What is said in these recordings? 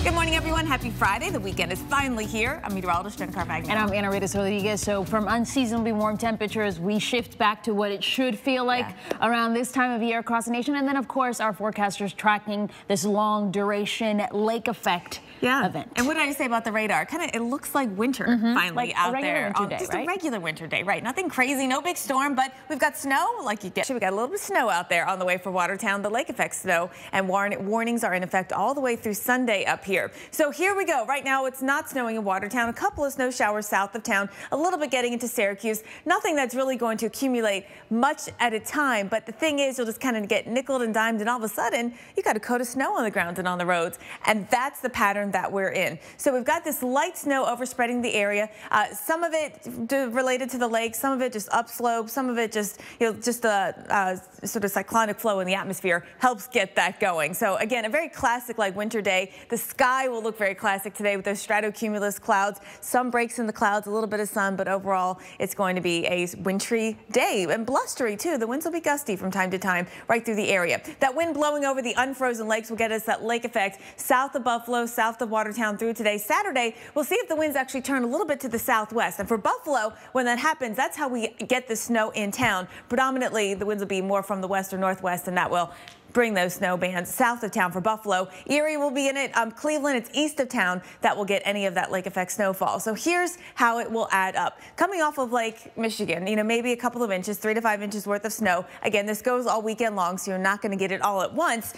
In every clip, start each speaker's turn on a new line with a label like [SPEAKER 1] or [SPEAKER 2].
[SPEAKER 1] Good morning, everyone. Happy Friday. The weekend is finally here. I'm meteorologist Jen Carfagno.
[SPEAKER 2] And I'm Ana Rodriguez. So from unseasonably warm temperatures, we shift back to what it should feel like around this time of year across the nation. And then, of course, our forecasters tracking this long duration lake effect event.
[SPEAKER 1] And what did I say about the radar? It looks like winter finally
[SPEAKER 2] like
[SPEAKER 1] out
[SPEAKER 2] a
[SPEAKER 1] there.
[SPEAKER 2] Winter day,
[SPEAKER 1] just
[SPEAKER 2] right?
[SPEAKER 1] a regular winter day, right? Nothing crazy, no big storm, but we've got snow like you get. We got a little bit of snow out there on the way for Watertown, the lake effect snow, and warnings are in effect all the way through Sunday up here. So here we go. Right now it's not snowing in Watertown. A couple of snow showers south of town, a little bit getting into Syracuse. Nothing that's really going to accumulate much at a time, but the thing is you'll just kind of get nickeled and dimed, and all of a sudden you got a coat of snow on the ground and on the roads, and that's the pattern that we're in. So we've got this light snow overspreading the area. Some of it related to the lake, some of it just upslope, some of it just, just a sort of cyclonic flow in the atmosphere helps get that going. So again, a very classic like winter day. The sky will look very classic today with those stratocumulus clouds. Some breaks in the clouds, a little bit of sun, but overall it's going to be a wintry day and blustery too. The winds will be gusty from time to time right through the area. That wind blowing over the unfrozen lakes will get us that lake effect south of Buffalo, south of Watertown through today. Saturday, we'll see if the winds actually turn a little bit to the southwest. And for Buffalo, when that happens, that's how we get the snow in town. Predominantly, the winds will be more from the west or northwest, and that will bring those snow bands south of town for Buffalo. Erie will be in it. Cleveland, it's east of town that will get any of that lake effect snowfall. So here's how it will add up. Coming off of Lake Michigan, maybe a couple of inches, 3 to 5 inches worth of snow. Again, this goes all weekend long, so you're not going to get it all at once.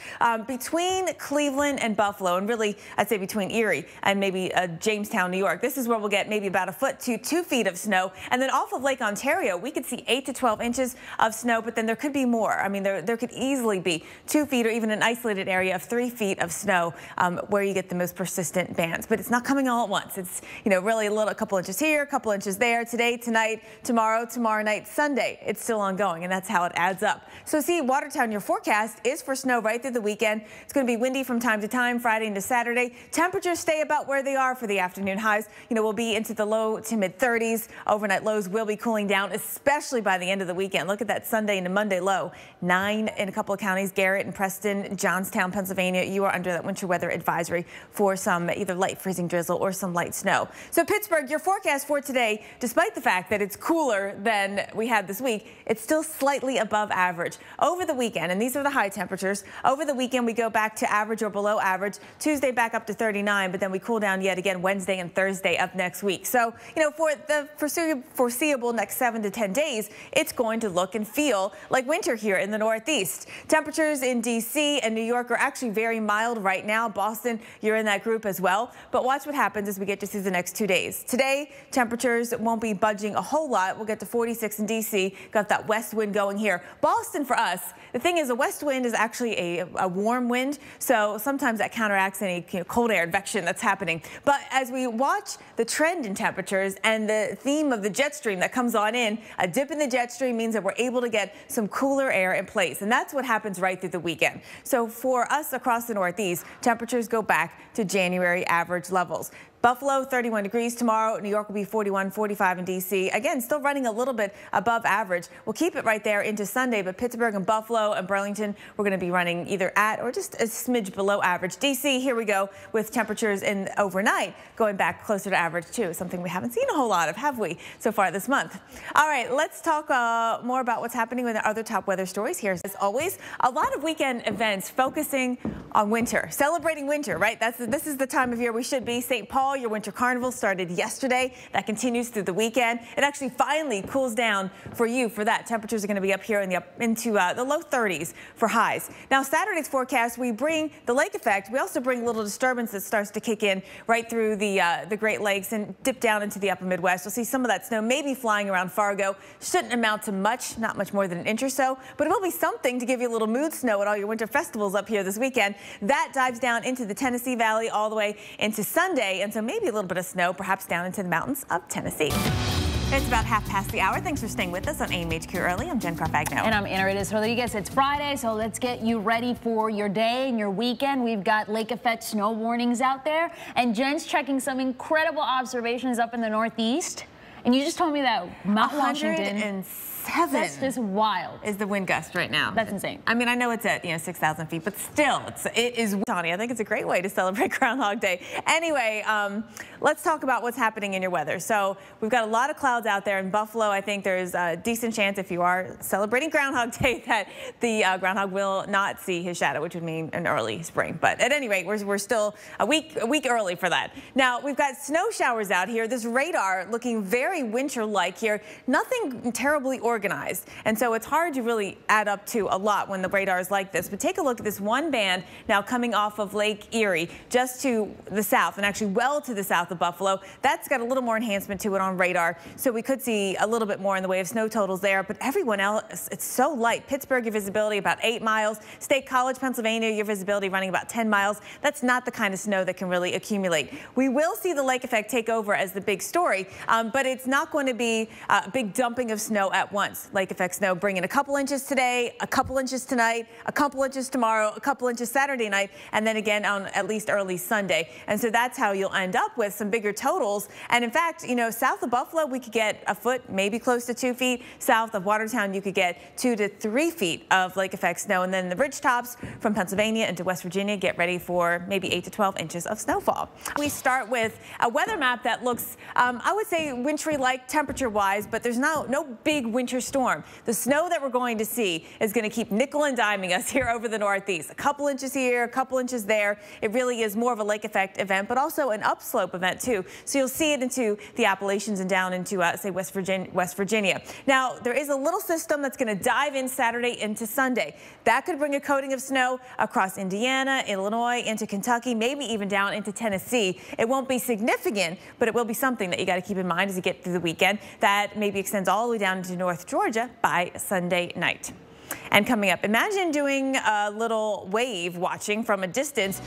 [SPEAKER 1] Between Cleveland and Buffalo, and really, I'd say between Erie and maybe Jamestown, New York, this is where we'll get maybe about a foot to 2 feet of snow. And then off of Lake Ontario, we could see 8 to 12 inches of snow, but then there could be more. I mean, there could easily be 2 feet or even an isolated area of 3 feet of snow where you get the most persistent bands. But it's not coming all at once. It's, really a couple inches here, a couple inches there, today, tonight, tomorrow night, Sunday. It's still ongoing, and that's how it adds up. So see, Watertown, your forecast is for snow right through the weekend. It's going to be windy from time to time, Friday into Saturday. Temperatures stay about where they are for the afternoon highs. We'll be into the low to mid 30s. Overnight lows will be cooling down, especially by the end of the weekend. Look at that Sunday into Monday low. 9 in a couple of counties, Garrett and Preston, Johnstown, Pennsylvania. You are under that winter weather advisory for some either light freezing drizzle or some light snow. So Pittsburgh, your forecast for today, despite the fact that it's cooler than we had this week, it's still slightly above average. Over the weekend, and these are the high temperatures, over the weekend we go back to average or below average. Tuesday back up to 39, but then we cool down yet again Wednesday and Thursday of next week. So, for the foreseeable next 7 to 10 days, it's going to look and feel like winter here in the Northeast. Temperatures in D.C. and New York are actually very mild right now. Boston, you're in that group as well. But watch what happens as we get to through the next 2 days. Today, temperatures won't be budging a whole lot. We'll get to 46 in D.C. Got that west wind going here. Boston for us, the thing is, a west wind is actually a warm wind, so sometimes that counteracts any cold air advection that's happening. But as we watch the trend in temperatures and the theme of the jet stream that comes on in, a dip in the jet stream means that we're able to get some cooler air in place, and that's what happens right through the weekend. So for us across the Northeast, temperatures go back to January average levels. Buffalo, 31 degrees tomorrow. New York will be 41, 45 in D.C. Again, still running a little bit above average. We'll keep it right there into Sunday, but Pittsburgh and Buffalo and Burlington, we're going to be running either at or just a smidge below average. D.C., here we go with temperatures in overnight going back closer to average too, something we haven't seen a whole lot of, have we, so far this month. All right, let's talk more about what's happening with our other top weather stories here. As always, a lot of weekend events focusing on winter, celebrating winter, right? This is the time of year we should be. St. Paul, your winter carnival started yesterday. That continues through the weekend. It actually finally cools down for you for that. Temperatures are going to be up here into the low 30s for highs. Now, Saturday's forecast, we bring the lake effect. We also bring a little disturbance that starts to kick in right through the Great Lakes and dip down into the upper Midwest. You'll see some of that snow maybe flying around Fargo. Shouldn't amount to much, not much more than an inch or so, but it will be something to give you a little mood snow at all your winter festivals up here this weekend. That dives down into the Tennessee Valley all the way into Sunday, and so maybe a little bit of snow, perhaps down into the mountains of Tennessee. It's about 1:30. Thanks for staying with us on AMHQ Early. I'm Jen Carfagno.
[SPEAKER 2] And I'm Ana Rodriguez. It's Friday, so let's get you ready for your day and your weekend. We've got lake effect snow warnings out there, and Jen's checking some incredible observations up in the Northeast. And you just told me that Mount Washington
[SPEAKER 1] 7.
[SPEAKER 2] That's just wild.
[SPEAKER 1] Is the wind gust right now.
[SPEAKER 2] That's insane.
[SPEAKER 1] I mean, I know it's at 6,000 feet, but still, it is. Tony, I think it's a great way to celebrate Groundhog Day. Anyway, let's talk about what's happening in your weather. So we've got a lot of clouds out there in Buffalo. I think there's a decent chance, if you are celebrating Groundhog Day, that the groundhog will not see his shadow, which would mean an early spring. But at any rate, we're still a week early for that. Now we've got snow showers out here. This radar looking very winter-like here. Nothing terribly organized, and so it's hard to really add up to a lot when the radar is like this. But take a look at this one band now coming off of Lake Erie, just to the south, and actually well to the south of Buffalo. That's got a little more enhancement to it on radar, so we could see a little bit more in the way of snow totals there. But everyone else, it's so light. Pittsburgh, your visibility about 8 miles. State College, Pennsylvania, your visibility running about 10 miles. That's not the kind of snow that can really accumulate. We will see the lake effect take over as the big story, but it's not going to be a big dumping of snow at once. Lake effect snow bringing a couple inches today, a couple inches tonight, a couple inches tomorrow, a couple inches Saturday night, and then again on at least early Sunday. And so that's how you'll end up with some bigger totals. And in fact, south of Buffalo, we could get a foot, maybe close to 2 feet. South of Watertown, you could get 2 to 3 feet of lake effect snow. And then the ridge tops from Pennsylvania into West Virginia, get ready for maybe 8 to 12 inches of snowfall. We start with a weather map that looks, I would say, wintry-like temperature-wise, but there's no big winter storm. The snow that we're going to see is going to keep nickel and diming us here over the Northeast. A couple inches here, a couple inches there. It really is more of a lake effect event, but also an upslope event too. So you'll see it into the Appalachians and down into, say, West Virginia. Now, there is a little system that's going to dive in Saturday into Sunday. That could bring a coating of snow across Indiana, Illinois, into Kentucky, maybe even down into Tennessee. It won't be significant, but it will be something that you got to keep in mind as you get through the weekend. That maybe extends all the way down into North Georgia by Sunday night. And coming up, imagine doing a little wave watching from a distance.